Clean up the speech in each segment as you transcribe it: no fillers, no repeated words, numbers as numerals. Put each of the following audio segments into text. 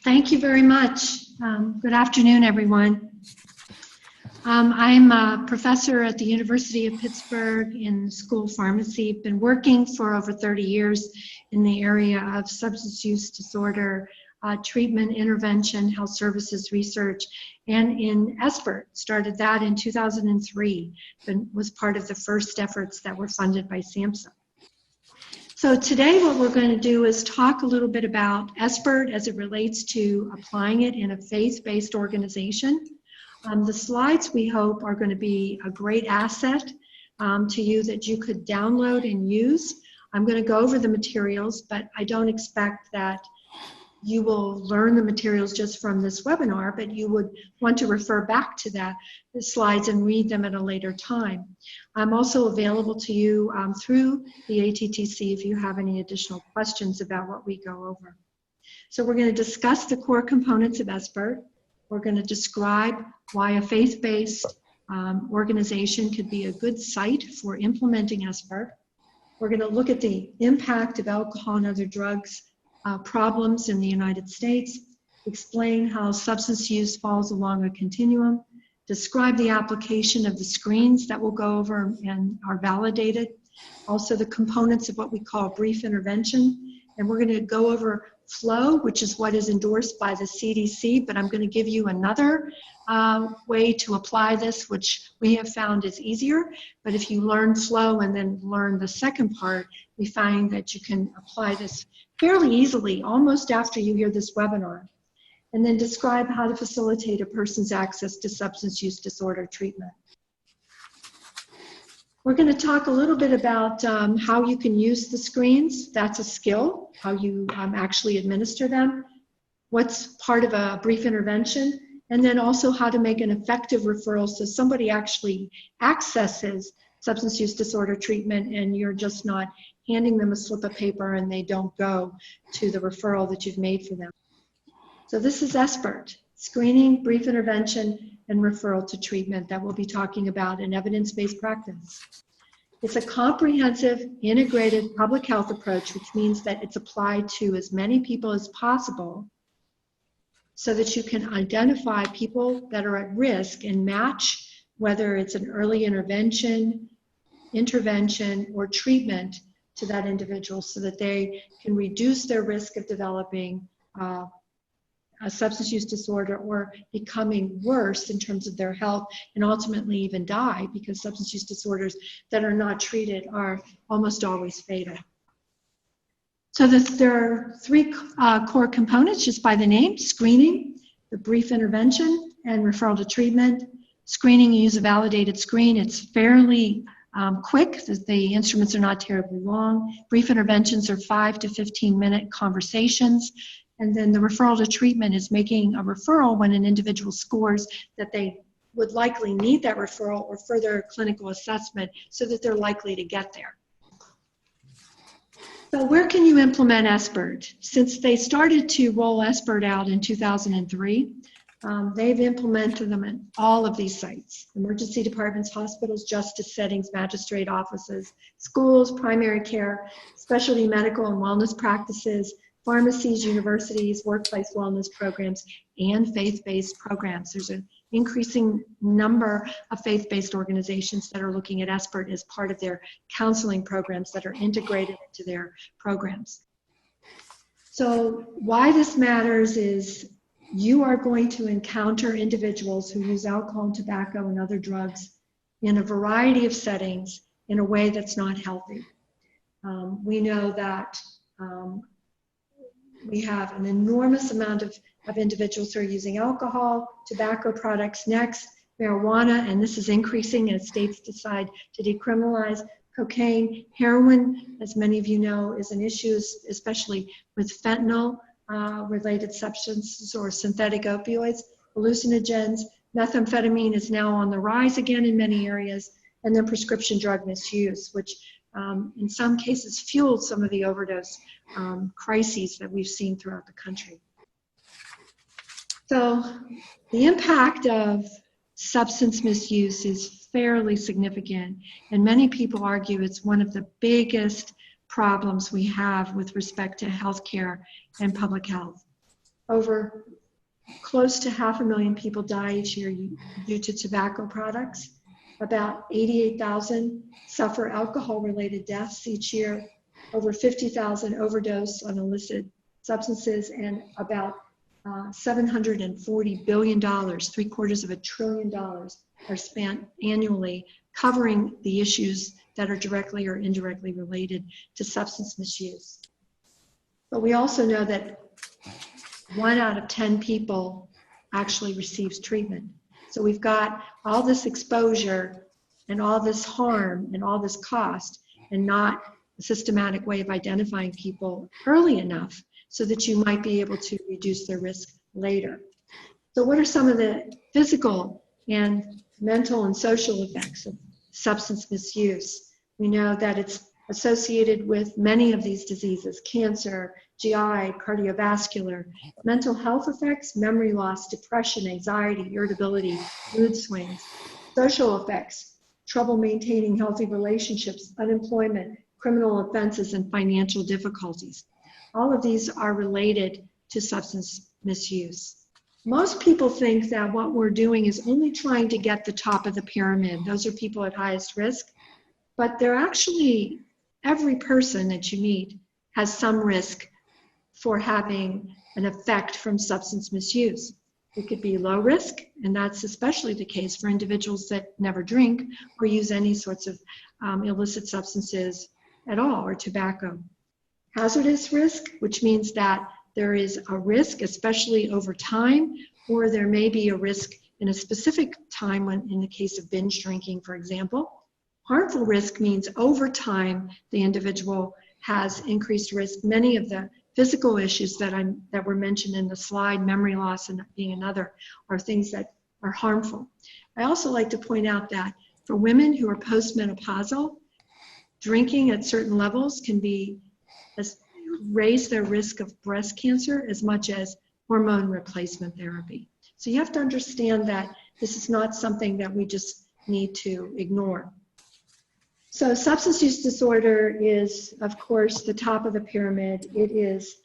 Thank you very much. Good afternoon, everyone. I'm a professor at the University of Pittsburgh in the School of Pharmacy. Been working for over 30 years in the area of substance use disorder treatment, intervention, health services research, and in SBIRT. Started that in 2003, and was part of the first efforts that were funded by SAMHSA. So today what we're going to do is talk a little bit about SBIRT as it relates to applying it in a faith-based organization. The slides, we hope, are going to be a great asset to you that you could download and use. I'm going to go over the materials, but I don't expect that you will learn the materials just from this webinar, but you would want to refer back to the slides and read them at a later time. I'm also available to you through the ATTC if you have any additional questions about what we go over. So we're going to discuss the core components of SBIRT. We're going to describe why a faith-based organization could be a good site for implementing SBIRT. We're going to look at the impact of alcohol and other drugs problems in the United States, explain how substance use falls along a continuum, describe the application of the screens that we'll go over and are validated, also the components of what we call brief intervention, and we're going to go over flow, which is what is endorsed by the CDC, but I'm going to give you another way to apply this, which we have found is easier. But if you learn flow and then learn the second part, we find that you can apply this fairly easily, almost after you hear this webinar. And then describe how to facilitate a person's access to substance use disorder treatment. We're going to talk a little bit about how you can use the screens. That's a skill, how you actually administer them, what's part of a brief intervention, and then also how to make an effective referral so somebody actually accesses substance use disorder treatment and you're just not handing them a slip of paper and they don't go to the referral that you've made for them. So this is SBIRT, screening, brief intervention, and referral to treatment that we'll be talking about in evidence-based practice. It's a comprehensive, integrated public health approach, which means that it's applied to as many people as possible so that you can identify people that are at risk and match whether it's an early intervention, or treatment to that individual so that they can reduce their risk of developing a substance use disorder or becoming worse in terms of their health and ultimately even die, because substance use disorders that are not treated are almost always fatal. So there are three core components just by the name: screening, the brief intervention, and referral to treatment. Screening, you use a validated screen. It's fairly quick. The instruments are not terribly long. Brief interventions are 5 to 15-minute conversations. And then the referral to treatment is making a referral when an individual scores that they would likely need that referral or further clinical assessment so that they're likely to get there. So where can you implement SBIRT? Since they started to roll SBIRT out in 2003, they've implemented them in all of these sites: emergency departments, hospitals, justice settings, magistrate offices, schools, primary care, specialty medical and wellness practices, pharmacies, universities, workplace wellness programs, and faith-based programs. There's an increasing number of faith-based organizations that are looking at SBIRT as part of their counseling programs that are integrated into their programs. So why this matters is you are going to encounter individuals who use alcohol, tobacco, and other drugs in a variety of settings in a way that's not healthy. We know that we have an enormous amount of individuals who are using alcohol, tobacco products next, marijuana, and this is increasing as states decide to decriminalize. Cocaine, heroin, as many of you know, is an issue, especially with fentanyl related substances or synthetic opioids, hallucinogens. Methamphetamine is now on the rise again in many areas, and then prescription drug misuse, which in some cases fueled some of the overdose crises that we've seen throughout the country. So the impact of substance misuse is fairly significant, and many people argue it's one of the biggest problems we have with respect to healthcare and public health. Over close to 500,000 people die each year due to tobacco products. About 88,000 suffer alcohol-related deaths each year. Over 50,000 overdose on illicit substances, and about $740 billion, $750 billion, are spent annually covering the issues that are directly or indirectly related to substance misuse. But we also know that 1 out of 10 people actually receives treatment. So we've got all this exposure and all this harm and all this cost, and not a systematic way of identifying people early enough so that you might be able to reduce their risk later. So what are some of the physical and mental and social effects of substance misuse? We know that it's associated with many of these diseases: cancer, GI, cardiovascular, mental health effects, memory loss, depression, anxiety, irritability, mood swings, social effects, trouble maintaining healthy relationships, unemployment, criminal offenses, and financial difficulties. All of these are related to substance misuse. Most people think that what we're doing is only trying to get the top of the pyramid. Those are people at highest risk, but they're actually, every person that you meet has some risk for having an effect from substance misuse. It could be low risk, and that's especially the case for individuals that never drink or use any sorts of illicit substances at all, or tobacco. Hazardous risk, which means that there is a risk, especially over time, or there may be a risk in a specific time, when, in the case of binge drinking, for example. Harmful risk means over time the individual has increased risk. Many of the physical issues that were mentioned in the slide, memory loss and being another, are things that are harmful. I also like to point out that for women who are postmenopausal, drinking at certain levels can raise their risk of breast cancer as much as hormone replacement therapy. So you have to understand that this is not something that we just need to ignore. So substance use disorder is, of course, the top of the pyramid. It is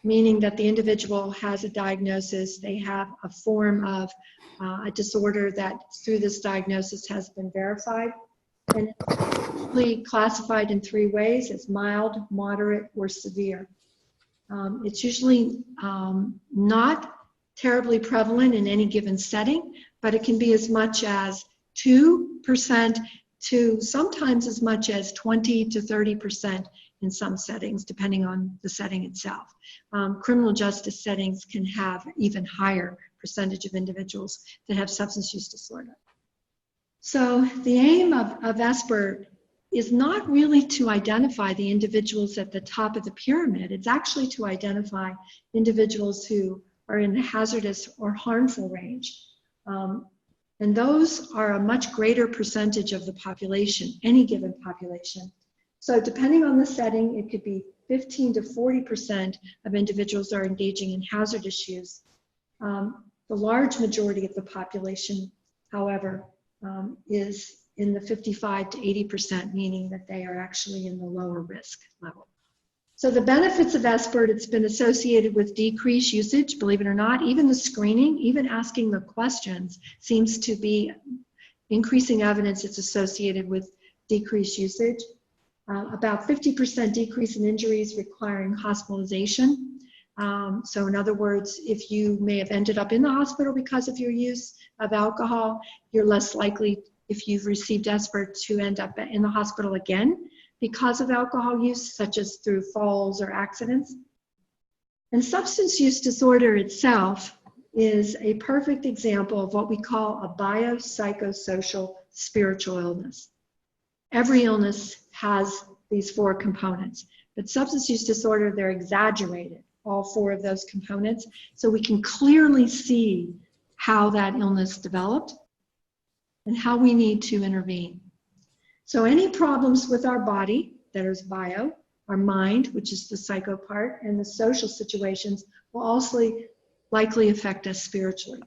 meaning that the individual has a diagnosis, they have a form of a disorder that through this diagnosis has been verified, and it's usually classified in 3 ways: as mild, moderate, or severe. It's usually not terribly prevalent in any given setting, but it can be as much as 2% to sometimes as much as 20 to 30% in some settings, depending on the setting itself. Criminal justice settings can have even higher percentage of individuals that have substance use disorder. So the aim of SBIRT is not really to identify the individuals at the top of the pyramid. It's actually to identify individuals who are in the hazardous or harmful range. And those are a much greater percentage of the population, any given population. So depending on the setting, it could be 15 to 40% of individuals are engaging in hazardous use. The large majority of the population, however, is in the 55 to 80%, meaning that they are actually in the lower risk level. So the benefits of SBIRT, it's been associated with decreased usage, believe it or not. Even the screening, even asking the questions, seems to be increasing evidence it's associated with decreased usage. About 50% decrease in injuries requiring hospitalization. So in other words, if you may have ended up in the hospital because of your use of alcohol, you're less likely, if you've received SBIRT, to end up in the hospital again because of alcohol use, such as through falls or accidents. And substance use disorder itself is a perfect example of what we call a biopsychosocial spiritual illness. Every illness has these four components, but substance use disorder, they're exaggerated, all four of those components, so we can clearly see how that illness developed and how we need to intervene. So any problems with our body, that is bio, our mind, which is the psycho part, and the social situations will also likely affect us spiritually.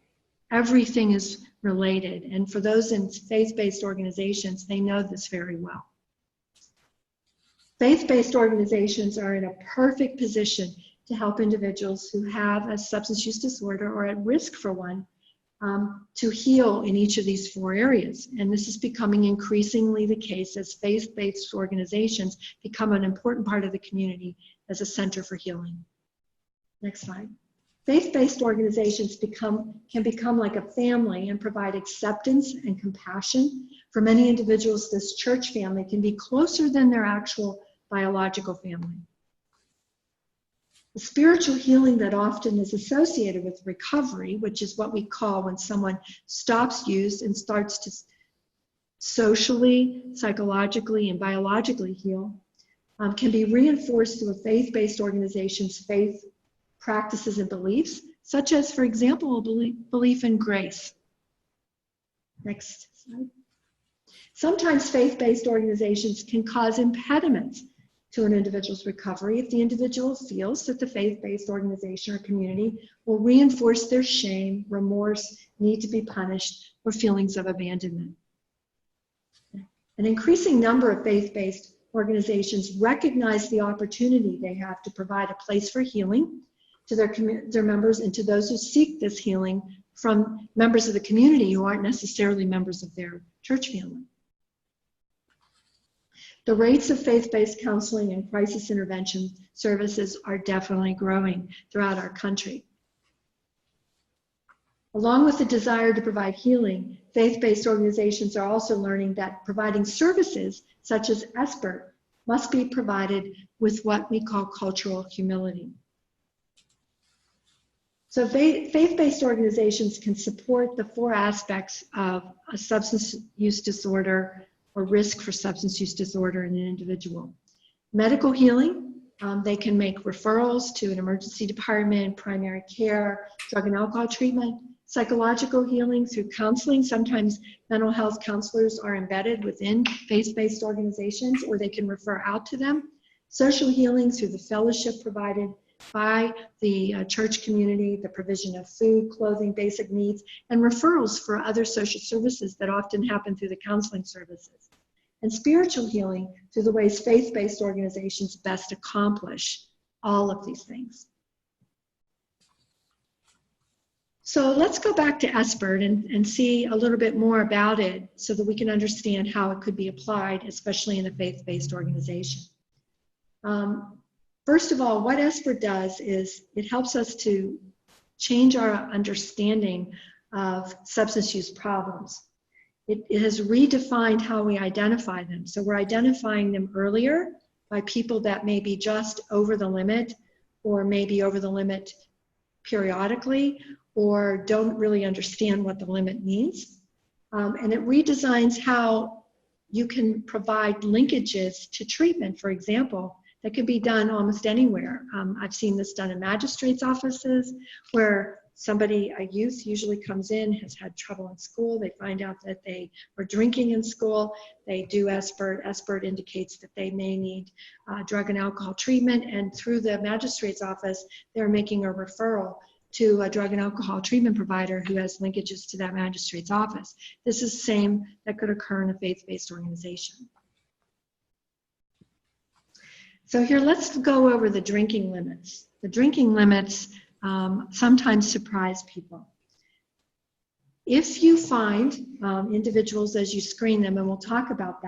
Everything is related, and for those in faith-based organizations, they know this very well. Faith-based organizations are in a perfect position to help individuals who have a substance use disorder or at risk for one to heal in each of these four areas. And this is becoming increasingly the case as faith-based organizations become an important part of the community as a center for healing. Next slide. Faith-based organizations can become like a family and provide acceptance and compassion. For many individuals, this church family can be closer than their actual biological family. The spiritual healing that often is associated with recovery, which is what we call when someone stops use and starts to socially, psychologically, and biologically heal, can be reinforced through a faith-based organization's faith practices and beliefs, such as, for example, a belief in grace. Next slide. Sometimes faith-based organizations can cause impediments to an individual's recovery if the individual feels that the faith-based organization or community will reinforce their shame, remorse, need to be punished, or feelings of abandonment. An increasing number of faith-based organizations recognize the opportunity they have to provide a place for healing to their members and to those who seek this healing from members of the community who aren't necessarily members of their church family. The rates of faith-based counseling and crisis intervention services are definitely growing throughout our country. Along with the desire to provide healing, faith-based organizations are also learning that providing services such as SBIRT must be provided with what we call cultural humility. So faith-based organizations can support the four aspects of a substance use disorder or risk for substance use disorder in an individual. Medical healing, they can make referrals to an emergency department, primary care, drug and alcohol treatment. Psychological healing through counseling. Sometimes mental health counselors are embedded within faith-based organizations, or they can refer out to them. Social healing through the fellowship provided by the church community, the provision of food, clothing, basic needs, and referrals for other social services that often happen through the counseling services. And spiritual healing through the ways faith-based organizations best accomplish all of these things. So let's go back to SBIRT and see a little bit more about it so that we can understand how it could be applied, especially in a faith-based organization. First of all, what SBIRT does is it helps us to change our understanding of substance use problems. It has redefined how we identify them. So we're identifying them earlier by people that may be just over the limit or maybe over the limit periodically, or don't really understand what the limit means. And it redesigns how you can provide linkages to treatment, for example, that can be done almost anywhere. I've seen this done in magistrates' offices where somebody, a youth usually comes in, has had trouble in school, they find out that they were drinking in school, they do SBIRT. SBIRT indicates that they may need drug and alcohol treatment, and through the magistrate's office, they're making a referral to a drug and alcohol treatment provider who has linkages to that magistrate's office. This is the same that could occur in a faith-based organization. So here, let's go over the drinking limits. The drinking limits sometimes surprise people. If you find individuals as you screen them, and we'll talk about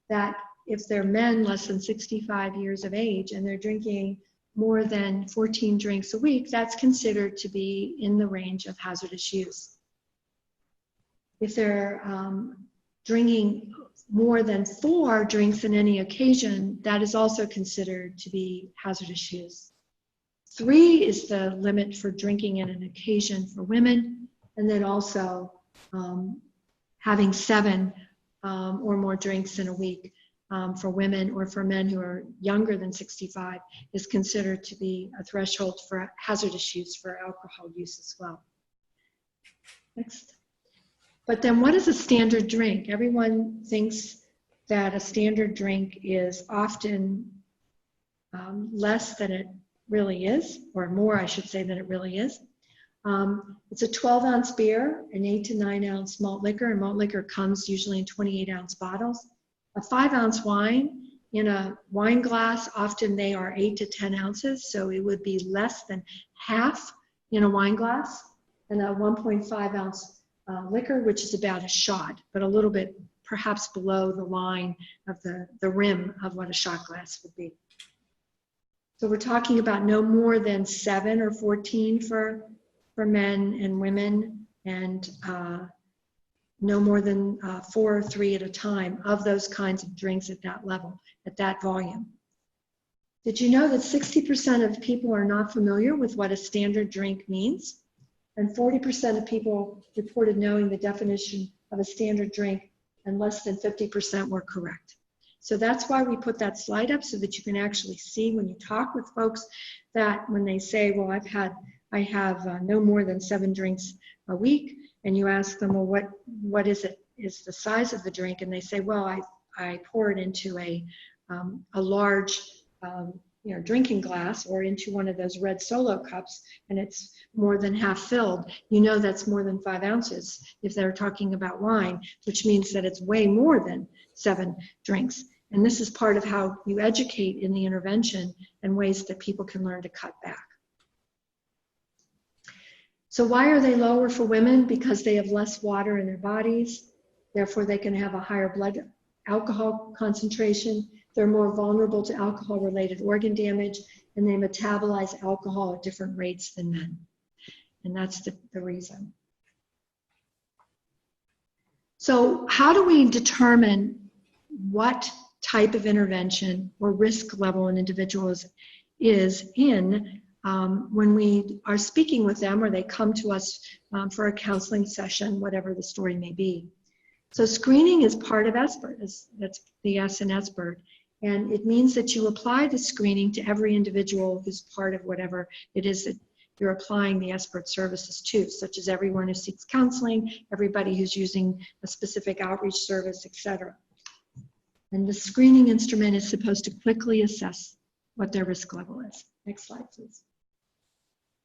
that if they're men less than 65 years of age and they're drinking more than 14 drinks a week, that's considered to be in the range of hazardous use. If they're drinking more than 4 drinks in any occasion, that is also considered to be hazardous use. 3 is the limit for drinking in an occasion for women, and then also having 7 or more drinks in a week for women or for men who are younger than 65 is considered to be a threshold for hazardous use for alcohol use as well. Next. But then what is a standard drink? Everyone thinks that a standard drink is often less than it really is, or more, I should say, than it really is. It's a 12-ounce beer, an 8 to 9-ounce malt liquor, and malt liquor comes usually in 28-ounce bottles. A 5-ounce wine in a wine glass, often they are 8 to 10 ounces, so it would be less than half in a wine glass, and a 1.5-ounce liquor, which is about a shot, but a little bit perhaps below the line of the rim of what a shot glass would be. So we're talking about no more than 7 or 14 for men and women, and no more than 4 or 3 at a time of those kinds of drinks at that level, at that volume. Did you know that 60% of people are not familiar with what a standard drink means? And 40% of people reported knowing the definition of a standard drink, and less than 50% were correct. So that's why we put that slide up, so that you can actually see when you talk with folks that when they say, well, I have no more than 7 drinks a week, and you ask them, well, what is it? Is the size of the drink? And they say, well, I pour it into a large drinking glass, or into one of those red Solo cups, and it's more than half filled. You know that's more than 5 ounces if they're talking about wine, which means that it's way more than 7 drinks. And this is part of how you educate in the intervention and ways that people can learn to cut back. So why are they lower for women? Because they have less water in their bodies, therefore they can have a higher blood alcohol concentration. They're more vulnerable to alcohol-related organ damage, and they metabolize alcohol at different rates than men. And that's the reason. So how do we determine what type of intervention or risk level an individual is in when we are speaking with them, or they come to us for a counseling session, whatever the story may be? So screening is part of SBIRT. That's the S in SBIRT. And it means that you apply the screening to every individual who's part of whatever it is that you're applying the SBIRT services to, such as everyone who seeks counseling, everybody who's using a specific outreach service, etc. And the screening instrument is supposed to quickly assess what their risk level is. Next slide, please.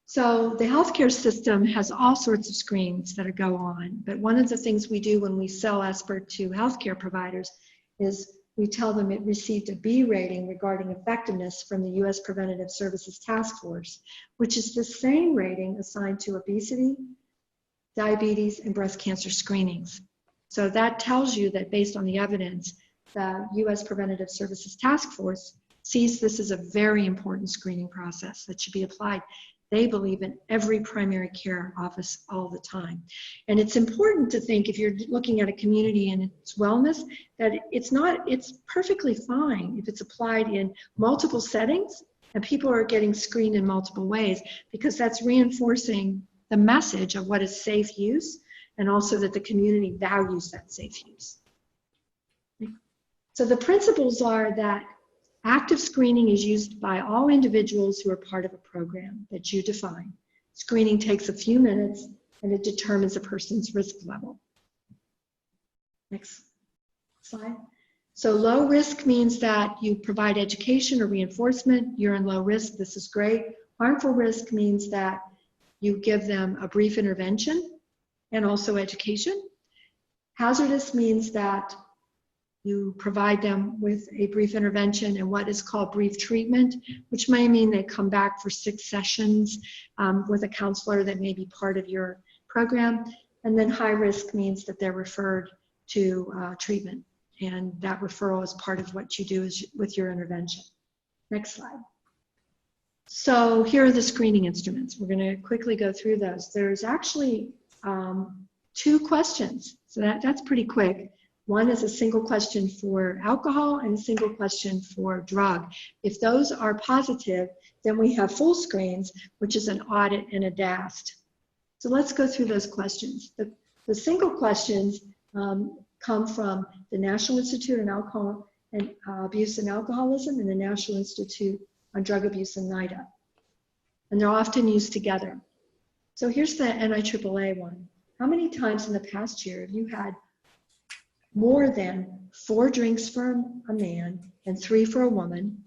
So the healthcare system has all sorts of screens that go on, but one of the things we do when we sell SBIRT to healthcare providers is we tell them it received a B rating regarding effectiveness from the U.S. Preventative Services Task Force, which is the same rating assigned to obesity, diabetes, and breast cancer screenings. So that tells you that based on the evidence, the U.S. Preventative Services Task Force sees this as a very important screening process that should be applied. They believe in every primary care office all the time. And it's important to think, if you're looking at a community and its wellness, that it's perfectly fine if it's applied in multiple settings and people are getting screened in multiple ways, because that's reinforcing the message of what is safe use, and also that the community values that safe use. So the principles are that active screening is used by all individuals who are part of a program that you define. Screening takes a few minutes and it determines a person's risk level. Next slide. So low risk means that you provide education or reinforcement. You're in low risk, this is great. Harmful risk means that you give them a brief intervention and also education. Hazardous means that you provide them with a brief intervention and what is called brief treatment, which may mean they come back for 6 sessions with a counselor that may be part of your program. And then high risk means that they're referred to treatment. And that referral is part of what you do with your intervention. Next slide. So here are the screening instruments. We're going to quickly go through those. There's actually 2 questions. So that's pretty quick. One is a single question for alcohol and a single question for drug. If those are positive, then we have full screens, which is an audit and a DAST. So let's go through those questions. The single questions come from the National Institute on Alcohol and Abuse and Alcoholism and the National Institute on Drug Abuse and NIDA. And they're often used together. So here's the NIAAA one. How many times in the past year have you had more than 4 drinks for a man and 3 for a woman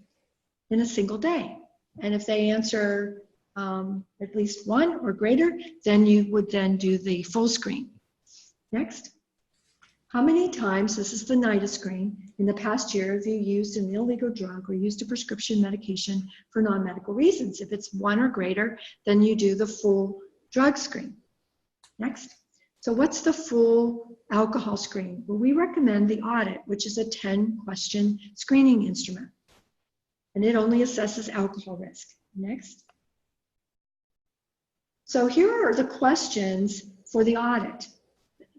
in a single day? And if they answer at least 1 or greater, then you would then do the full screen. Next. How many times, this is the NIDA screen, in the past year have you used an illegal drug or used a prescription medication for non-medical reasons? If it's 1 or greater, then you do the full drug screen. Next. So what's the full alcohol screen? Well, we recommend the audit, which is a 10-question screening instrument. And it only assesses alcohol risk. Next. So here are the questions for the audit.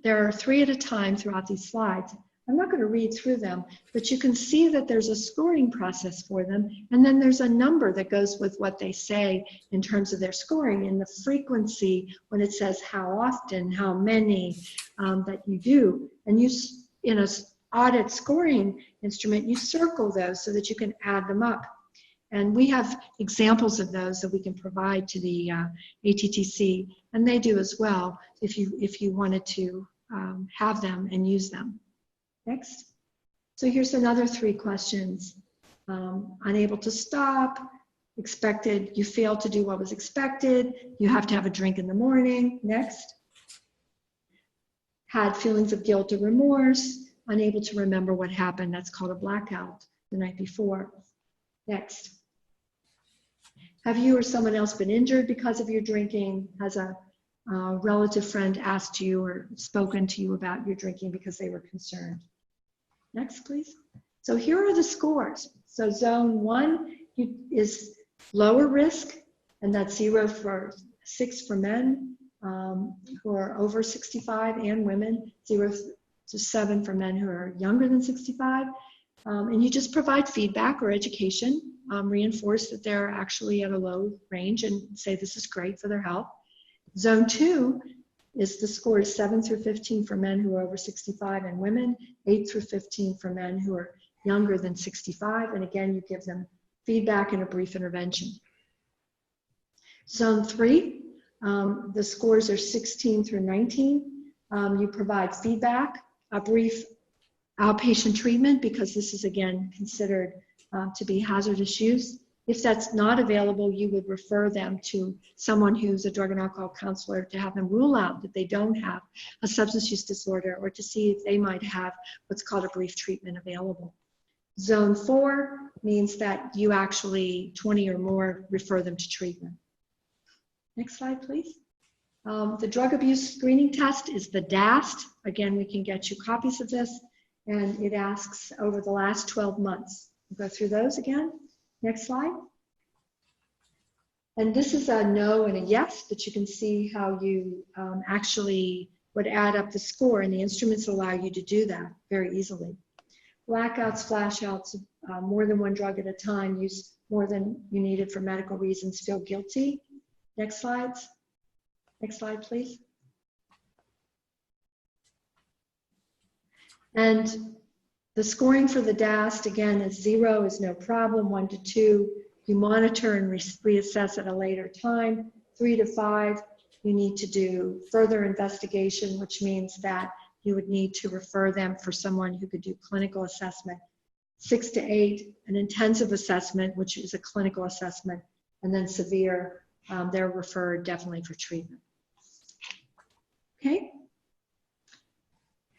There are 3 at a time throughout these slides. I'm not going to read through them, but you can see that there's a scoring process for them, and then there's a number that goes with what they say in terms of their scoring and the frequency when it says how often, how many that you do. And you, in an audit scoring instrument, you circle those so that you can add them up. And we have examples of those that we can provide to the ATTC, and they do as well if you wanted to have them and use them. Next. So here's another 3 questions. Unable to stop, expected, you failed to do what was expected, you have to have a drink in the morning. Next. Had feelings of guilt or remorse, unable to remember what happened, that's called a blackout the night before. Next. Have you or someone else been injured because of your drinking? Has a relative friend asked you or spoken to you about your drinking because they were concerned? Next, please. So here are the scores. So zone 1 is lower risk, and that's 0 for 6 for men who are over 65 and women, 0 to 7 for men who are younger than 65. And you just provide feedback or education, reinforce that they're actually at a low range and say this is great for their health. Zone 2 is the score is 7 through 15 for men who are over 65 and women, 8 through 15 for men who are younger than 65. And again, you give them feedback and a brief intervention. Zone 3, the scores are 16 through 19. You provide feedback, a brief outpatient treatment, because this is again considered to be hazardous use. If that's not available, you would refer them to someone who's a drug and alcohol counselor to have them rule out that they don't have a substance use disorder, or to see if they might have what's called a brief treatment available. Zone 4 means that you actually 20 or more refer them to treatment. Next slide, please. The drug abuse screening test is the DAST. Again, we can get you copies of this, and it asks over the last 12 months. We'll go through those again. Next slide. And this is a no and a yes, but you can see how you actually would add up the score, and the instruments allow you to do that very easily. Blackouts, flashouts, more than 1 drug at a time, use more than you needed for medical reasons, feel guilty. Next slides. Next slide, please. And the scoring for the DAST, again, is 0 is no problem, 1 to 2, you monitor and reassess at a later time. 3 to 5, you need to do further investigation, which means that you would need to refer them for someone who could do clinical assessment. 6 to 8, an intensive assessment, which is a clinical assessment, and then severe, they're referred definitely for treatment. Okay?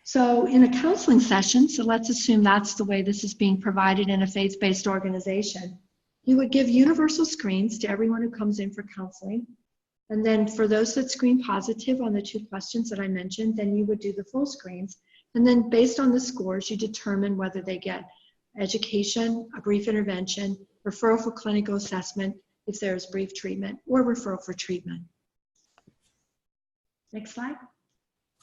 So in a counseling session, so let's assume that's the way this is being provided in a faith-based organization, you would give universal screens to everyone who comes in for counseling. And then for those that screen positive on the 2 questions that I mentioned, then you would do the full screens. And then based on the scores, you determine whether they get education, a brief intervention, referral for clinical assessment, if there is brief treatment, or referral for treatment. Next slide.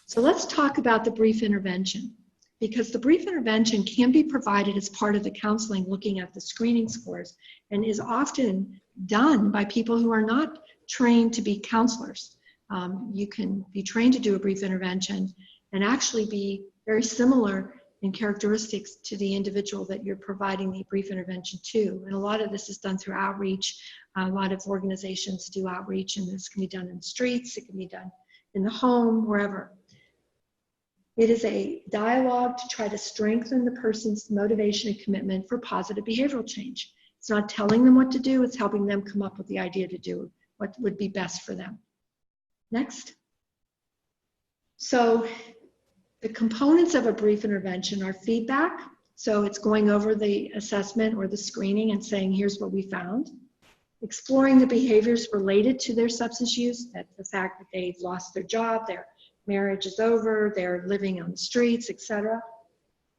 So let's talk about the brief intervention. because the brief intervention can be provided as part of the counseling looking at the screening scores and is often done by people who are not trained to be counselors. You can be trained to do a brief intervention and actually be very similar in characteristics to the individual that you're providing the brief intervention to. And a lot of this is done through outreach. A lot of organizations do outreach, and this can be done in the streets, it can be done in the home, wherever. It is a dialogue to try to strengthen the person's motivation and commitment for positive behavioral change. It's not telling them what to do, it's helping them come up with the idea to do what would be best for them. Next. So the components of a brief intervention are feedback. So it's going over the assessment or the screening and saying, here's what we found. Exploring the behaviors related to their substance use, that the fact that they've lost their job, their marriage is over, they're living on the streets, etc.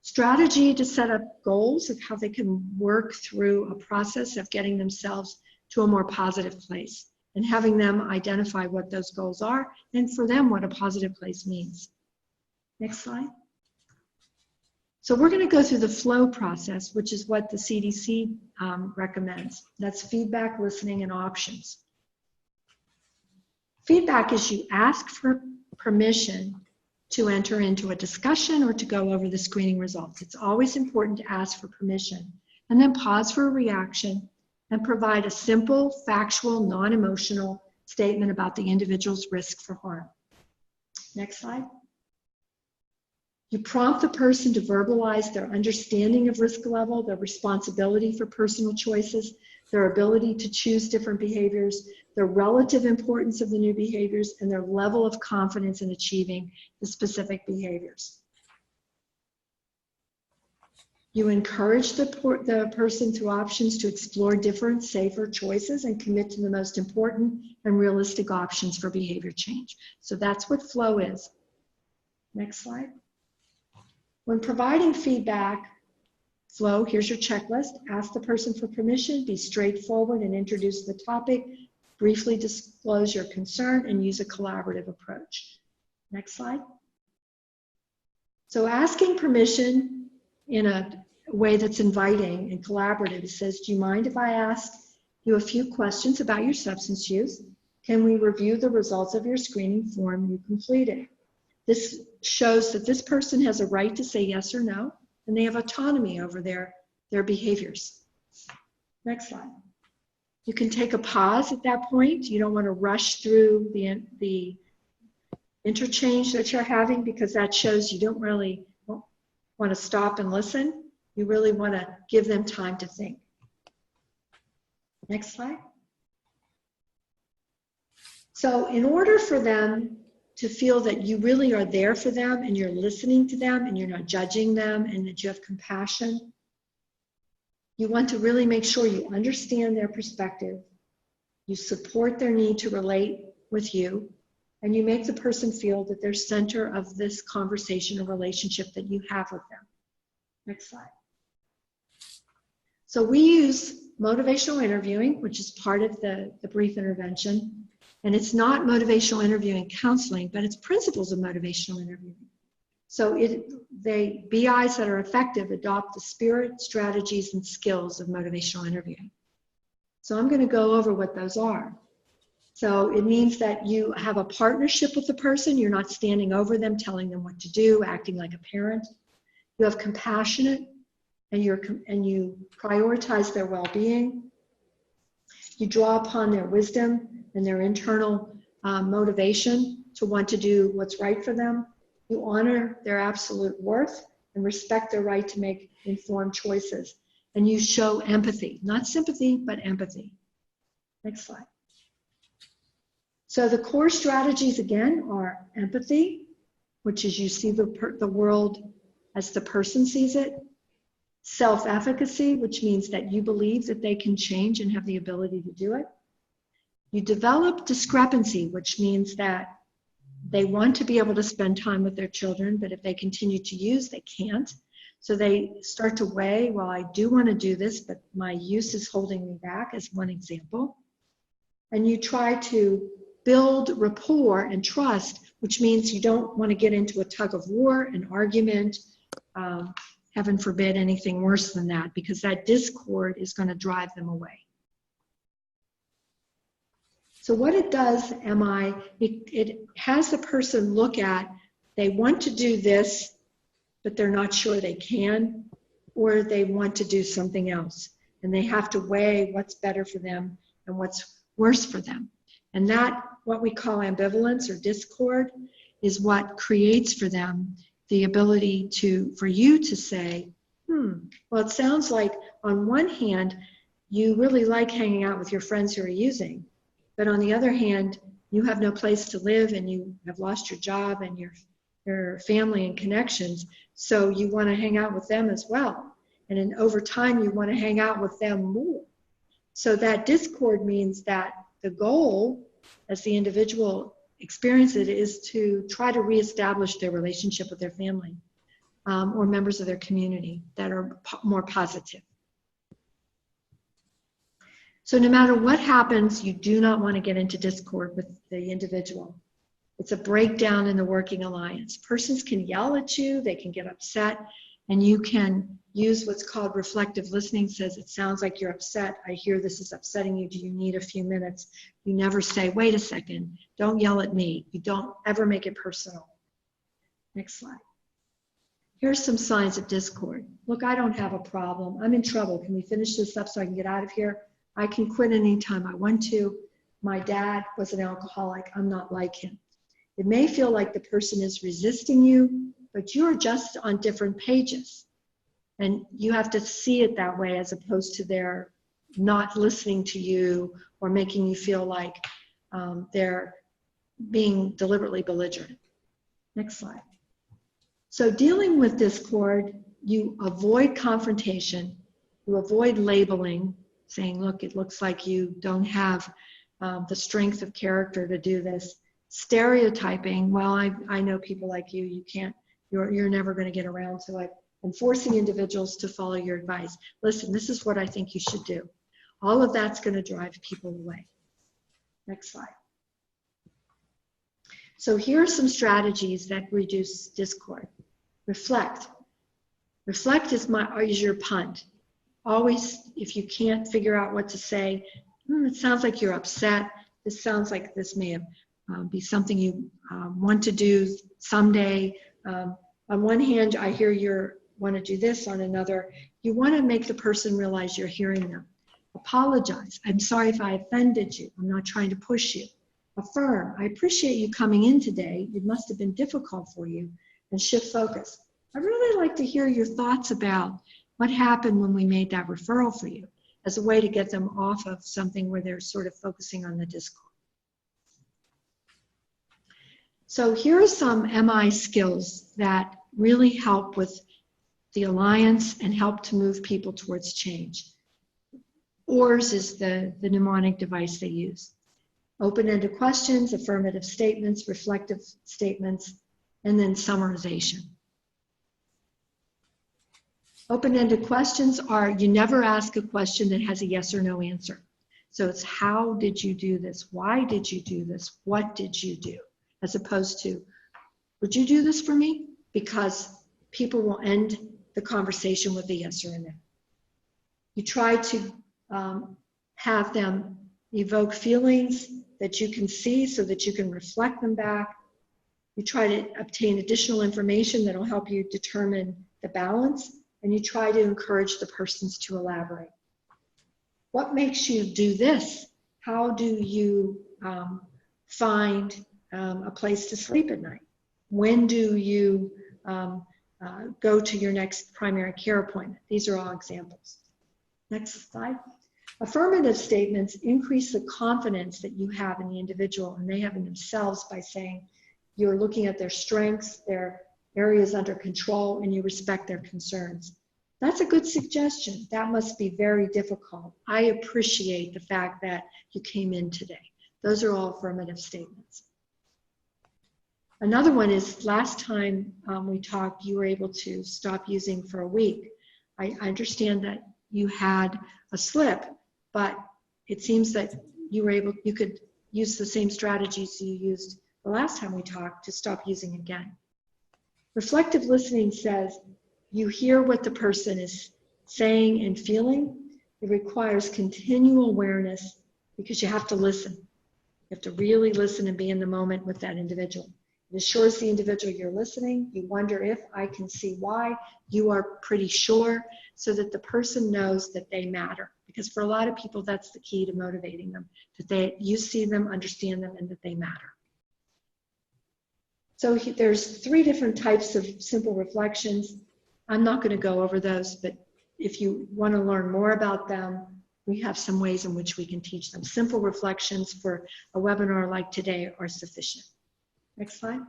Strategy to set up goals of how they can work through a process of getting themselves to a more positive place and having them identify what those goals are and for them what a positive place means. Next slide. So we're going to go through the flow process, which is what the CDC recommends. That's feedback, listening, and options. Feedback is you ask for permission to enter into a discussion or to go over the screening results. It's always important to ask for permission and then pause for a reaction and provide a simple, factual, non-emotional statement about the individual's risk for harm. Next slide. You prompt the person to verbalize their understanding of risk level, their responsibility for personal choices, their ability to choose different behaviors, the relative importance of the new behaviors, and their level of confidence in achieving the specific behaviors. You encourage the person through options to explore different, safer choices and commit to the most important and realistic options for behavior change. So that's what flow is. Next slide. When providing feedback, flow, here's your checklist. Ask the person for permission, be straightforward and introduce the topic, briefly disclose your concern, and use a collaborative approach. Next slide. So asking permission in a way that's inviting and collaborative, it says, do you mind if I ask you a few questions about your substance use? Can we review the results of your screening form you completed? This shows that this person has a right to say yes or no, and they have autonomy over their behaviors. Next slide. You can take a pause at that point. You don't want to rush through the interchange that you're having, because that shows you don't really want to stop and listen. You really want to give them time to think. Next slide. So in order for them to feel that you really are there for them and you're listening to them and you're not judging them and that you have compassion, you want to really make sure you understand their perspective, you support their need to relate with you, and you make the person feel that they're center of this conversation or relationship that you have with them. Next slide. So we use motivational interviewing, which is part of the brief intervention. And it's not motivational interviewing counseling, but it's principles of motivational interviewing. So BIs that are effective adopt the spirit, strategies, and skills of motivational interviewing. So I'm going to go over what those are. So it means that you have a partnership with the person. You're not standing over them, telling them what to do, acting like a parent. You have compassionate, and you prioritize their well-being. You draw upon their wisdom and their internal motivation to want to do what's right for them. You honor their absolute worth and respect their right to make informed choices. And you show empathy, not sympathy, but empathy. Next slide. So the core strategies, again, are empathy, which is you see the world as the person sees it. Self-efficacy, which means that you believe that they can change and have the ability to do it. You develop discrepancy, which means that they want to be able to spend time with their children, but if they continue to use, they can't. So they start to weigh, well, I do want to do this, but my use is holding me back, as one example. And you try to build rapport and trust, which means you don't want to get into a tug of war, an argument, heaven forbid, anything worse than that, because that discord is going to drive them away. So what it does, it has the person look at, they want to do this, but they're not sure they can, or they want to do something else. And they have to weigh what's better for them and what's worse for them. And that, what we call ambivalence or discord, is what creates for them the ability for you to say, well, it sounds like on one hand, you really like hanging out with your friends who are using, but on the other hand, you have no place to live and you have lost your job and your family and connections, so you want to hang out with them as well. And then over time, you want to hang out with them more. So that discord means that the goal, as the individual experiences it, is to try to reestablish their relationship with their family or members of their community that are more positive. So no matter what happens, you do not want to get into discord with the individual. It's a breakdown in the working alliance. Persons can yell at you, they can get upset, and you can use what's called reflective listening. Says, it sounds like you're upset. I hear this is upsetting you. Do you need a few minutes? You never say, wait a second, don't yell at me. You don't ever make it personal. Next slide. Here's some signs of discord. Look, I don't have a problem. I'm in trouble. Can we finish this up so I can get out of here? I can quit anytime I want to. My dad was an alcoholic. I'm not like him. It may feel like the person is resisting you, but you're just on different pages. And you have to see it that way as opposed to their not listening to you or making you feel like they're being deliberately belligerent. Next slide. So dealing with discord, you avoid confrontation, you avoid labeling, saying, look, it looks like you don't have the strength of character to do this. Stereotyping, well, I know people like you, you can't, you're never going to get around to it. And forcing individuals to follow your advice. Listen, this is what I think you should do. All of that's going to drive people away. Next slide. So here are some strategies that reduce discord. Reflect. Reflect is your punt. Always, if you can't figure out what to say, it sounds like you're upset. This sounds like this may be something you want to do someday. On one hand, I hear you want to do this. On another, you want to make the person realize you're hearing them. Apologize. I'm sorry if I offended you. I'm not trying to push you. Affirm. I appreciate you coming in today. It must have been difficult for you. And shift focus. I'd really like to hear your thoughts about what happened when we made that referral for you, as a way to get them off of something where they're sort of focusing on the discord. So here are some MI skills that really help with the alliance and help to move people towards change. ORS is the mnemonic device they use. Open-ended questions, affirmative statements, reflective statements, and then summarization. Open-ended questions are, you never ask a question that has a yes or no answer. So it's, how did you do this? Why did you do this? What did you do? As opposed to, would you do this for me? Because people will end the conversation with a yes or a no. You try to have them evoke feelings that you can see so that you can reflect them back. You try to obtain additional information that will help you determine the balance, and you try to encourage the persons to elaborate. What makes you do this? How do you find a place to sleep at night? When do you go to your next primary care appointment? These are all examples. Next slide. Affirmative statements increase the confidence that you have in the individual and they have in themselves by saying you're looking at their strengths, their areas under control, and you respect their concerns. That's a good suggestion. That must be very difficult. I appreciate the fact that you came in today. Those are all affirmative statements. Another one is, last time we talked, you were able to stop using for a week. I understand that you had a slip, but it seems that you could use the same strategies you used the last time we talked to stop using again. Reflective listening says, you hear what the person is saying and feeling. It requires continual awareness because you have to listen. You have to really listen and be in the moment with that individual. It assures the individual you're listening. You wonder if I can see why. You are pretty sure, so that the person knows that they matter. Because for a lot of people, that's the key to motivating them, that you see them, understand them, and that they matter. So there's 3 different types of simple reflections. I'm not going to go over those, but if you want to learn more about them, we have some ways in which we can teach them. Simple reflections for a webinar like today are sufficient. Next slide.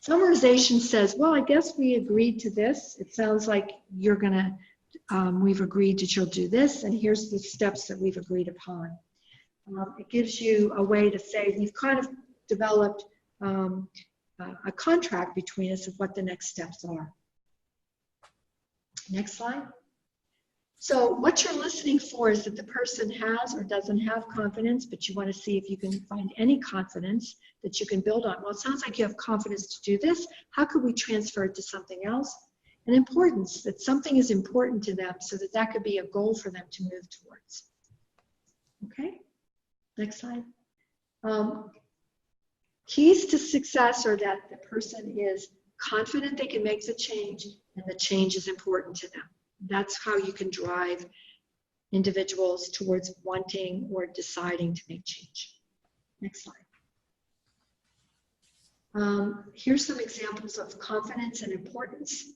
Summarization says, well, I guess we agreed to this. It sounds like you're going to, we've agreed that you'll do this, and here's the steps that we've agreed upon. It gives you a way to say, we've kind of developed a contract between us of what the next steps are. Next slide. So what you're listening for is that the person has or doesn't have confidence, but you want to see if you can find any confidence that you can build on. Well, it sounds like you have confidence to do this. How could we transfer it to something else? And importance, that something is important to them so that that could be a goal for them to move towards. Okay, next slide. Keys to success are that the person is confident they can make the change and the change is important to them. That's how you can drive individuals towards wanting or deciding to make change. Next slide. Here's some examples of confidence and importance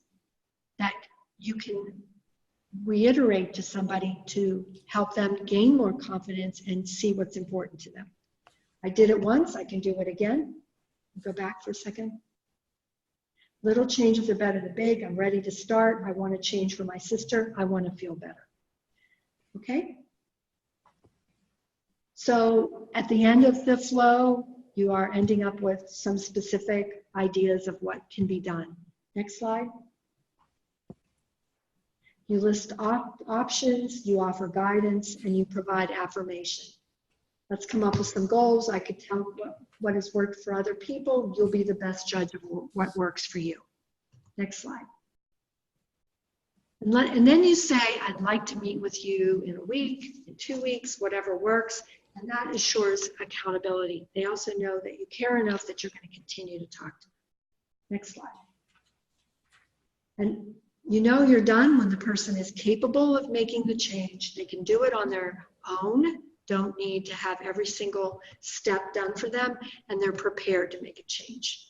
that you can reiterate to somebody to help them gain more confidence and see what's important to them. I did it once, I can do it again. Go back for a second. Little changes are better than big. I'm ready to start. I want to change for my sister. I want to feel better. Okay? So at the end of the flow, you are ending up with some specific ideas of what can be done. Next slide. You list options, you offer guidance, and you provide affirmation. Let's come up with some goals. I could tell what has worked for other people. You'll be the best judge of what works for you. Next slide. And then you say, I'd like to meet with you in a week, in 2 weeks, whatever works. And that assures accountability. They also know that you care enough that you're going to continue to talk to them. Next slide. And you know you're done when the person is capable of making the change. They can do it on their own. Don't need to have every single step done for them, and they're prepared to make a change.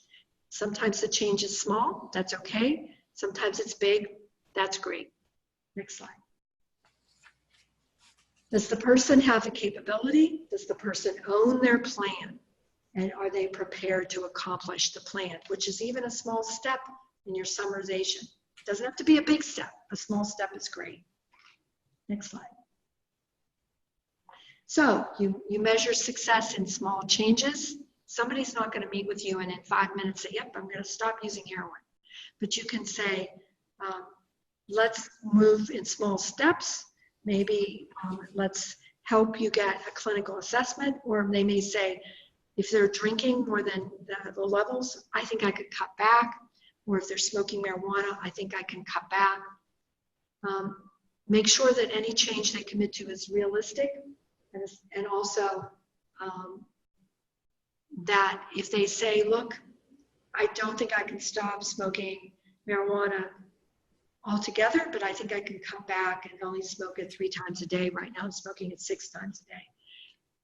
Sometimes the change is small, that's okay. Sometimes it's big, that's great. Next slide. Does the person have the capability? Does the person own their plan? And are they prepared to accomplish the plan, which is even a small step in your summarization. It doesn't have to be a big step. A small step is great. Next slide. So you measure success in small changes. Somebody's not going to meet with you and in 5 minutes say, yep, I'm going to stop using heroin. But you can say, let's move in small steps. Maybe let's help you get a clinical assessment. Or they may say, if they're drinking more than the levels, I think I could cut back. Or if they're smoking marijuana, I think I can cut back. Make sure that any change they commit to is realistic. And also that if they say, look, I don't think I can stop smoking marijuana altogether, but I think I can cut back and only smoke it 3 times a day. Right now I'm smoking it 6 times a day.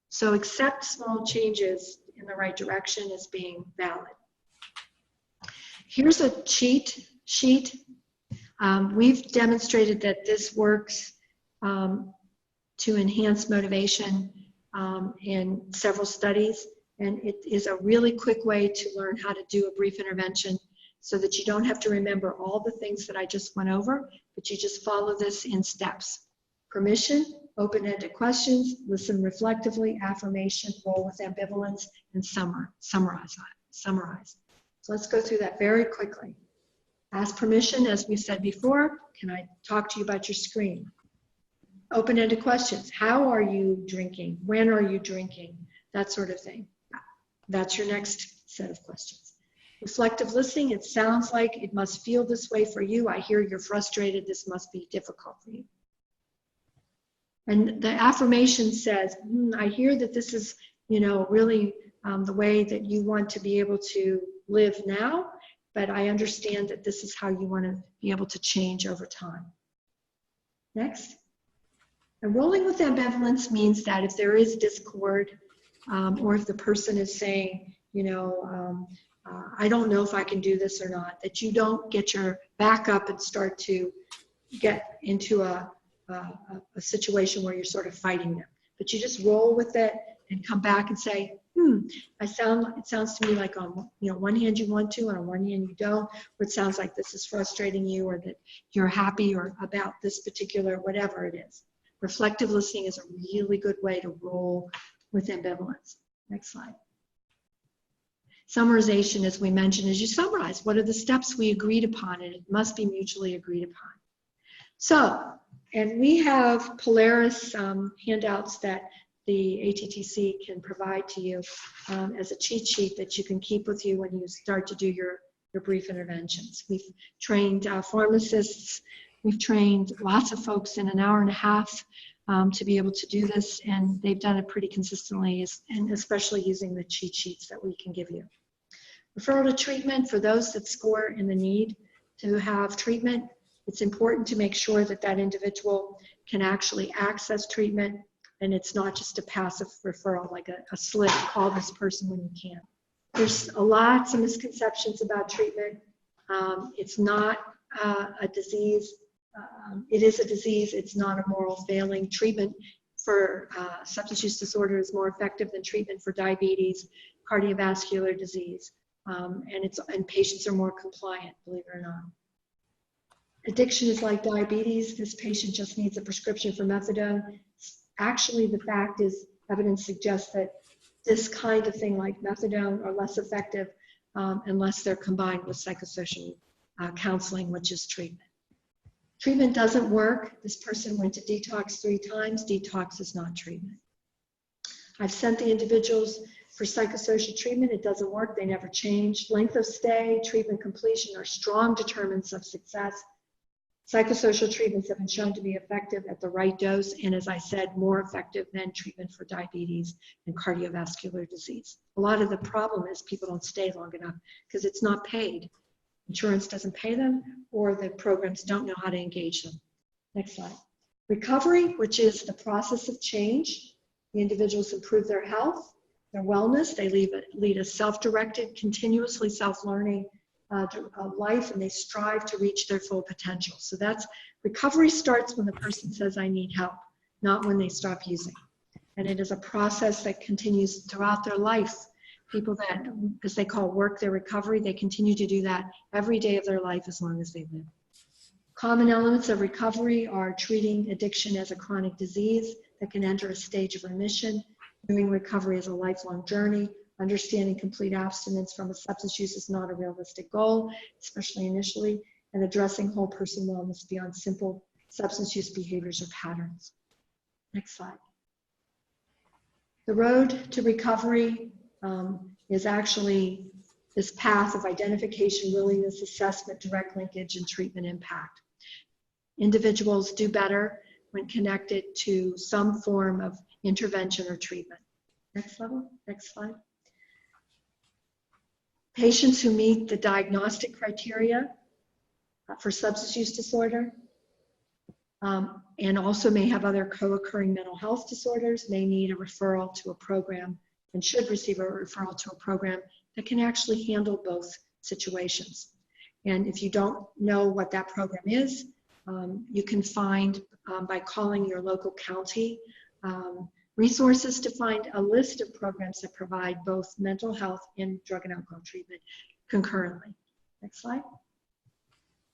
So accept small changes in the right direction as being valid. Here's a cheat sheet. We've demonstrated that this works to enhance motivation in several studies, and it is a really quick way to learn how to do a brief intervention so that you don't have to remember all the things that I just went over, but you just follow this in steps. Permission, open-ended questions, listen reflectively, affirmation, roll with ambivalence, and summarize. So let's go through that very quickly. Ask permission, as we said before. Can I talk to you about your screen? Open-ended questions. How are you drinking? When are you drinking? That sort of thing. That's your next set of questions. Reflective listening, it sounds like it must feel this way for you. I hear you're frustrated. This must be difficult for you. And the affirmation says, I hear that this is, really the way that you want to be able to live now, but I understand that this is how you want to be able to change over time. Next. And rolling with ambivalence means that if there is discord, or if the person is saying, I don't know if I can do this or not, that you don't get your back up and start to get into a situation where you're sort of fighting them. But you just roll with it and come back and say, it sounds to me like on one hand you want to, and on one hand you don't, or it sounds like this is frustrating you, or that you're happy or about this particular, whatever it is. Reflective listening is a really good way to roll with ambivalence. Next slide. Summarization, as we mentioned, is you summarize. What are the steps we agreed upon? And it must be mutually agreed upon. So, and we have Polaris handouts that the ATTC can provide to you as a cheat sheet that you can keep with you when you start to do your brief interventions. We've trained pharmacists. We've trained lots of folks in an hour and a half to be able to do this, and they've done it pretty consistently, and especially using the cheat sheets that we can give you. Referral to treatment, for those that score in the need to have treatment, it's important to make sure that that individual can actually access treatment, and it's not just a passive referral, like a slip, call this person when you can. There's lots of misconceptions about treatment. It's not a disease. It is a disease. It's not a moral failing. Treatment for substance use disorder is more effective than treatment for diabetes, cardiovascular disease, and patients are more compliant, believe it or not. Addiction is like diabetes. This patient just needs a prescription for methadone. Actually, the fact is, evidence suggests that this kind of thing like methadone are less effective unless they're combined with psychosocial counseling, which is treatment. Treatment doesn't work. This person went to detox 3 times. Detox is not treatment. I've sent the individuals for psychosocial treatment. It doesn't work. They never change. Length of stay, treatment completion are strong determinants of success. Psychosocial treatments have been shown to be effective at the right dose, and as I said, more effective than treatment for diabetes and cardiovascular disease. A lot of the problem is people don't stay long enough because it's not paid. Insurance doesn't pay them, or the programs don't know how to engage them. Next slide. Recovery, which is the process of change. The individuals improve their health, their wellness. They lead a self-directed, continuously self-learning life, and they strive to reach their full potential. So that's recovery starts when the person says, I need help, not when they stop using. And it is a process that continues throughout their life. People that, as they call, work their recovery, they continue to do that every day of their life as long as they live. Common elements of recovery are treating addiction as a chronic disease that can enter a stage of remission, doing recovery as a lifelong journey, understanding complete abstinence from a substance use is not a realistic goal, especially initially, and addressing whole person wellness beyond simple substance use behaviors or patterns. Next slide. The road to recovery is actually this path of identification, willingness, assessment, direct linkage, and treatment impact. Individuals do better when connected to some form of intervention or treatment. Next slide. Patients who meet the diagnostic criteria for substance use disorder and also may have other co-occurring mental health disorders may need a referral to a program and should receive a referral to a program that can actually handle both situations. And if you don't know what that program is, you can find by calling your local county resources to find a list of programs that provide both mental health and drug and alcohol treatment concurrently. Next slide.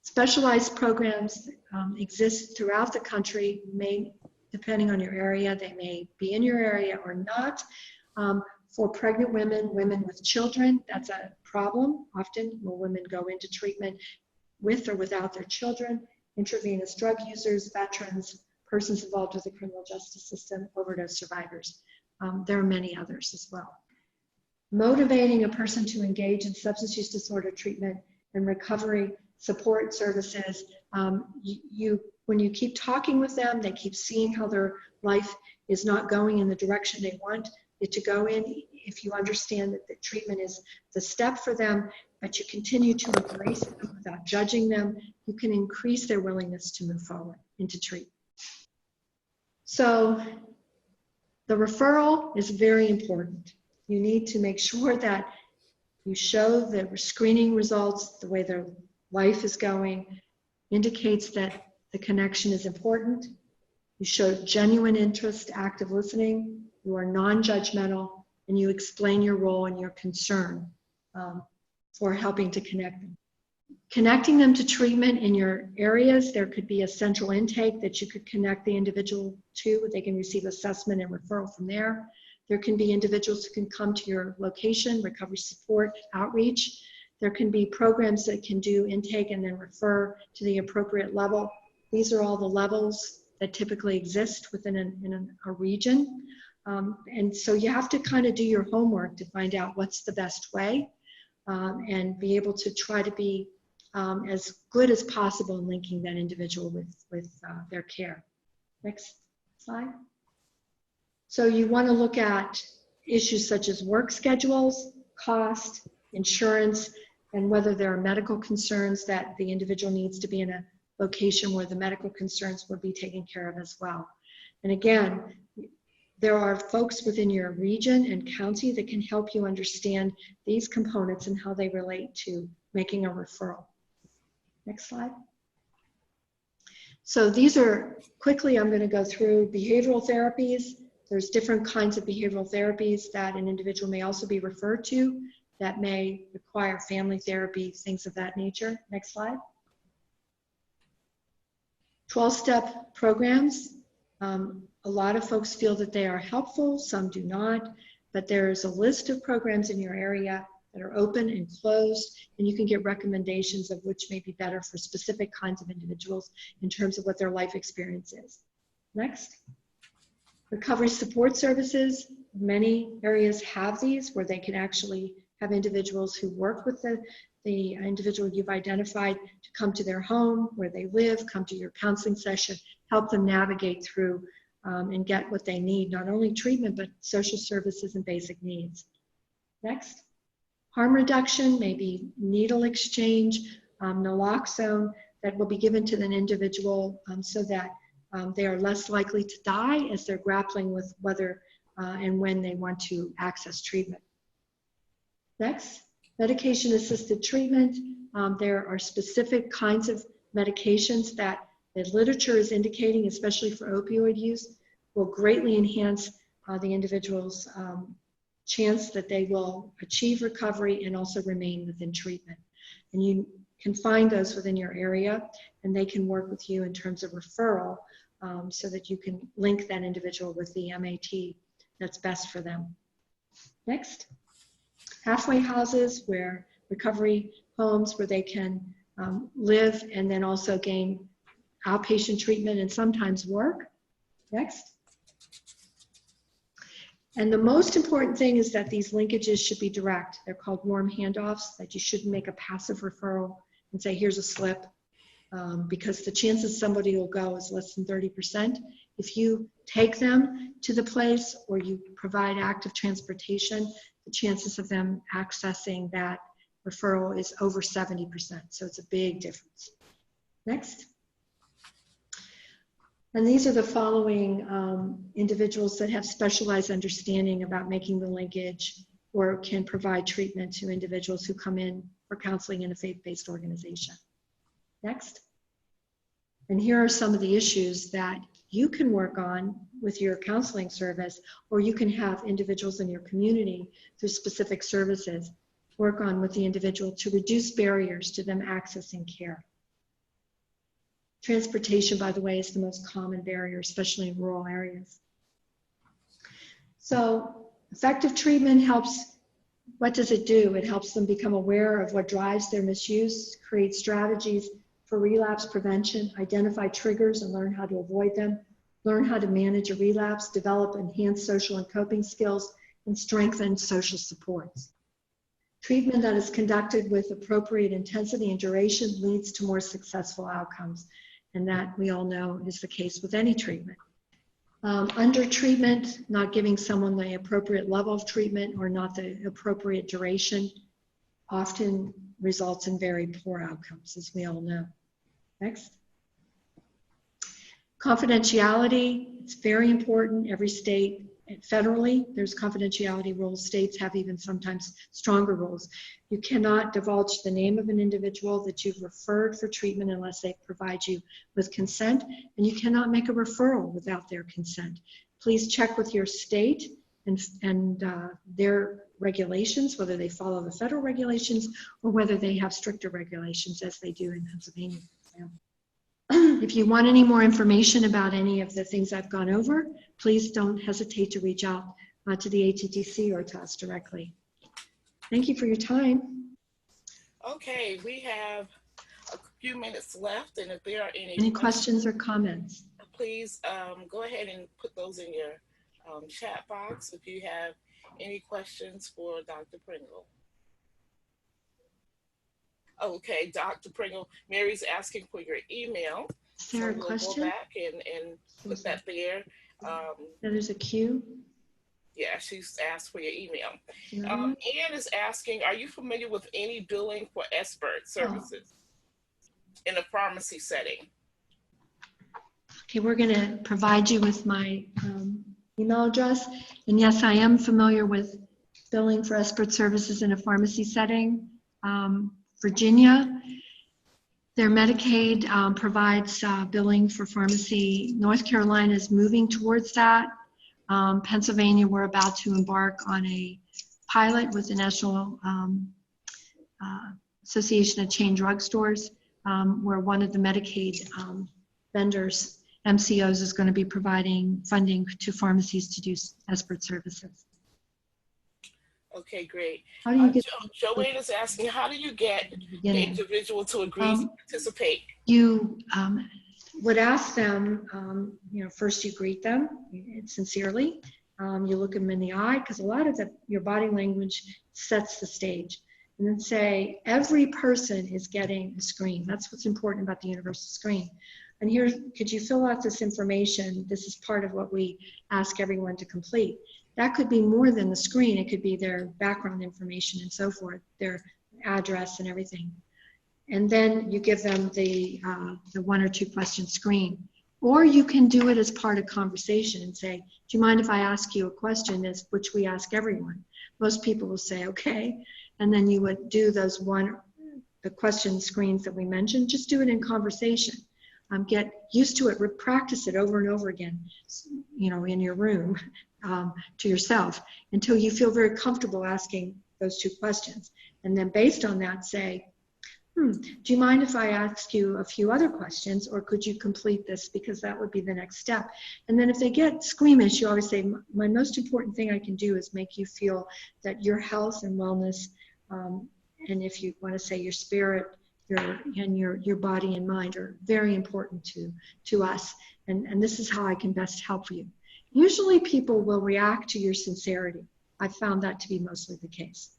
Specialized programs exist throughout the country, depending on your area. They may be in your area or not. For pregnant women, women with children, that's a problem. Often when women go into treatment with or without their children, intravenous drug users, veterans, persons involved with the criminal justice system, overdose survivors. There are many others as well. motivating a person to engage in substance use disorder treatment and recovery support services. When you keep talking with them, they keep seeing how their life is not going in the direction they want it to go in. If you understand that the treatment is the step for them, but you continue to embrace them without judging them, you can increase their willingness to move forward into treatment. So the referral is very important. You need to make sure that you show the screening results, the way their life is going, indicates that the connection is important. You show genuine interest, active listening, you are non-judgmental, and you explain your role and your concern for helping to connect them. Connecting them to treatment in your areas, there could be a central intake that you could connect the individual to. They can receive assessment and referral from there. There can be individuals who can come to your location, recovery support, outreach. There can be programs that can do intake and then refer to the appropriate level. These are all the levels that typically exist within a region. And so you have to kind of do your homework to find out what's the best way and be able to try to be as good as possible in linking that individual with their care. Next slide. So you want to look at issues such as work schedules, cost, insurance, and whether there are medical concerns that the individual needs to be in a location where the medical concerns will be taken care of as well. And again, there are folks within your region and county that can help you understand these components and how they relate to making a referral. Next slide. So these are, quickly I'm going to go through behavioral therapies. There's different kinds of behavioral therapies that an individual may also be referred to that may require family therapy, things of that nature. Next slide. 12-step programs. A lot of folks feel that they are helpful, some do not, but there's a list of programs in your area that are open and closed, and you can get recommendations of which may be better for specific kinds of individuals in terms of what their life experience is. Next. Recovery support services. Many areas have these where they can actually have individuals who work with the individual you've identified to come to their home, where they live, come to your counseling session, help them navigate through and get what they need, not only treatment, but social services and basic needs. Next. Harm reduction, maybe needle exchange, naloxone that will be given to an individual so that they are less likely to die as they're grappling with whether and when they want to access treatment. Next, medication-assisted treatment. There are specific kinds of medications that the literature is indicating, especially for opioid use, will greatly enhance the individual's chance that they will achieve recovery and also remain within treatment. And you can find those within your area, and they can work with you in terms of referral so that you can link that individual with the MAT that's best for them. Next. Halfway houses, where recovery homes where they can live and then also gain outpatient treatment and sometimes work. Next. And the most important thing is that these linkages should be direct. They're called warm handoffs, that you shouldn't make a passive referral and say, here's a slip, because the chances somebody will go is less than 30%. If you take them to the place or you provide active transportation, the chances of them accessing that referral is over 70%. So it's a big difference. Next. And these are the following individuals that have specialized understanding about making the linkage or can provide treatment to individuals who come in for counseling in a faith-based organization. Next. And here are some of the issues that you can work on with your counseling service, or you can have individuals in your community through specific services work on with the individual to reduce barriers to them accessing care. Transportation, by the way, is the most common barrier, especially in rural areas. So effective treatment helps, what does it do? It helps them become aware of what drives their misuse, create strategies for relapse prevention, identify triggers and learn how to avoid them, learn how to manage a relapse, develop enhanced social and coping skills, and strengthen social supports. Treatment that is conducted with appropriate intensity and duration leads to more successful outcomes, and that we all know is the case with any treatment. Under treatment, not giving someone the appropriate level of treatment or not the appropriate duration often results in very poor outcomes, as we all know. Next. Confidentiality, it's very important. Every state, federally, there's confidentiality rules. States have even sometimes stronger rules. You cannot divulge the name of an individual that you've referred for treatment unless they provide you with consent, and you cannot make a referral without their consent. Please check with your state and their regulations, whether they follow the federal regulations or whether they have stricter regulations as they do in Pennsylvania, for example. If you want any more information about any of the things I've gone over, please don't hesitate to reach out to the ATTC or to us directly. Thank you for your time. Okay, we have a few minutes left, and if there are any questions or comments, please go ahead and put those in your chat box if you have any questions for Dr. Pringle. Okay, Dr. Pringle, Mary's asking for your email. Is there a question? Go back and put that there. There's a queue. Yeah, she's asked for your email. Ann is asking, are you familiar with any billing for SBIRT services in a pharmacy setting? Okay, we're going to provide you with my email address. And yes, I am familiar with billing for SBIRT services in a pharmacy setting. Virginia, their Medicaid provides billing for pharmacy. North Carolina is moving towards that. Pennsylvania, we're about to embark on a pilot with the National Association of Chain Drugstores, where one of the Medicaid vendors, MCOs, is going to be providing funding to pharmacies to do SBIRT services. Okay, great. How do you get Joanne is asking, how do you get the individual to agree to participate? You would ask them, first you greet them sincerely. You look them in the eye, because a lot of your body language sets the stage. And then say, every person is getting a screen. That's what's important about the universal screen. And here, could you fill out this information? This is part of what we ask everyone to complete. That could be more than the screen. It could be their background information and so forth, their address and everything. And then you give them the 1 or 2 question screen. Or you can do it as part of conversation and say, do you mind if I ask you a question, which we ask everyone? Most people will say, okay. And then you would do those the question screens that we mentioned. Just do it in conversation. Get used to it, practice it over and over again, in your room to yourself until you feel very comfortable asking those 2 questions. And then based on that, say, do you mind if I ask you a few other questions, or could you complete this, because that would be the next step. And then if they get squeamish, you always say, my most important thing I can do is make you feel that your health and wellness, and if you want to say your spirit, your body and mind are very important to us. And this is how I can best help you. Usually people will react to your sincerity. I've found that to be mostly the case.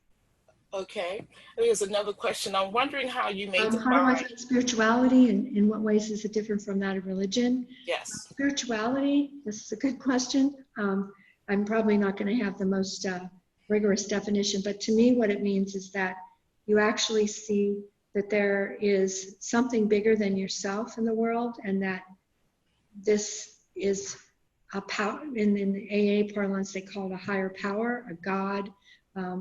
Okay. There's another question. I'm wondering how you may define... How do I find spirituality, and in what ways is it different from that of religion? Yes. Spirituality, this is a good question. I'm probably not going to have the most rigorous definition, but to me what it means is that you actually see that there is something bigger than yourself in the world, and that this is a power. In the AA parlance, they call it a higher power, a God,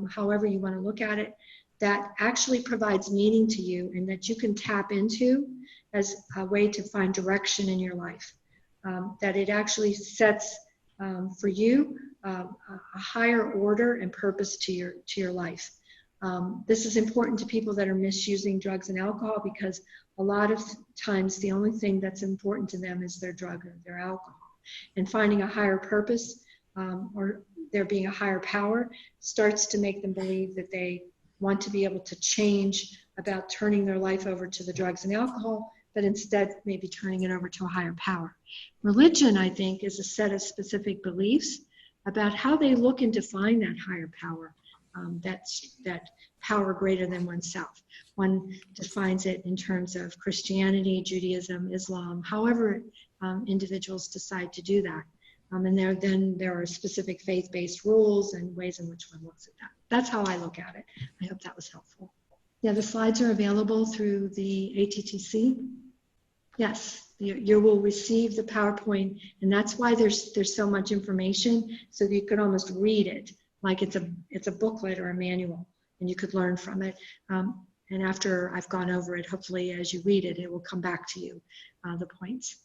however you want to look at it, that actually provides meaning to you and that you can tap into as a way to find direction in your life. That it actually sets for you a higher order and purpose to your life. This is important to people that are misusing drugs and alcohol, because a lot of times the only thing that's important to them is their drug or their alcohol. And finding a higher purpose or there being a higher power starts to make them believe that they want to be able to change about turning their life over to the drugs and alcohol, but instead maybe turning it over to a higher power. Religion, I think, is a set of specific beliefs about how they look and define that higher power, that power greater than oneself. One defines it in terms of Christianity, Judaism, Islam, however individuals decide to do that. And there are specific faith-based rules and ways in which one looks at that. That's how I look at it. I hope that was helpful. Yeah, the slides are available through the ATTC. Yes, you will receive the PowerPoint, and that's why there's so much information, so that you could almost read it like it's a booklet or a manual, and you could learn from it. And after I've gone over it, hopefully as you read it, it will come back to you, the points.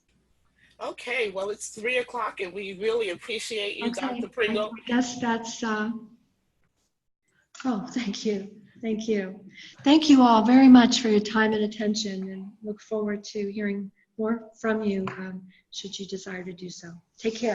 Okay, well, it's 3 o'clock, and we really appreciate you, Okay. Dr. Pringle. I guess that's, oh, thank you. Thank you. Thank you all very much for your time and attention, and look forward to hearing more from you should you desire to do so. Take care.